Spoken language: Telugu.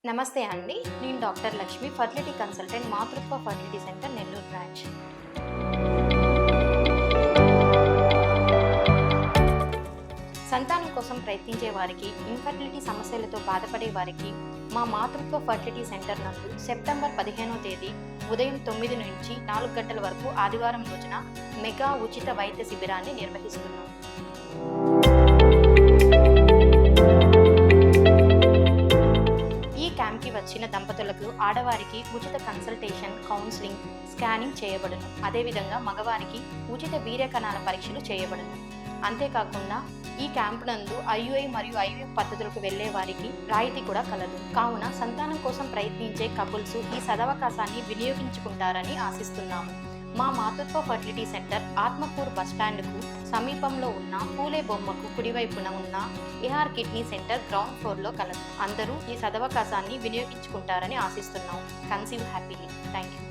నమస్తే అండి. నేను డాక్టర్ లక్ష్మి, ఫర్టిలిటీ కన్సల్టెంట్, మాతృత్వ ఫర్టిలిటీ సెంటర్, నెల్లూరు బ్రాంచ్. సంతానం కోసం ప్రయత్నించే వారికి, ఇన్ఫర్టిలిటీ సమస్యలతో బాధపడే వారికి మా మాతృత్వ ఫర్టిలిటీ సెంటర్ నందు సెప్టెంబర్ 15వ తేదీ ఉదయం 9 నుంచి 4 గంటల వరకు ఆదివారం రోజున మెగా ఉచిత వైద్య శిబిరాన్ని నిర్వహిస్తున్నాం. ఈ క్యాంప్కి వచ్చిన దంపతులకు ఆడవారికి ఉచిత కన్సల్టేషన్, కౌన్సిలింగ్, స్కానింగ్ చేయబడును. అదేవిధంగా మగవారికి ఉచిత వీర్య కణాల పరీక్షలు చేయబడును. అంతేకాకుండా ఈ క్యాంప్ నందు IUI మరియు IVF పద్ధతులకు వెళ్లే వారికి రాయితీ కూడా కలదు. కావున సంతానం కోసం ప్రయత్నించే కపుల్స్ ఈ సదవకాశాన్ని వినియోగించుకుంటారని ఆశిస్తున్నాము. మా మాతృత్వ ఫర్టిలిటీ సెంటర్ ఆత్మకూరు బస్టాండ్కు సమీపంలో ఉన్న పూలే బొమ్మకు కుడివైపున ఉన్న AR కిడ్నీ సెంటర్ గ్రౌండ్ ఫ్లోర్లో కలదు. అందరూ ఈ సదవకాశాన్ని వినియోగించుకుంటారని ఆశిస్తున్నాం. Conceive happily. Thank you.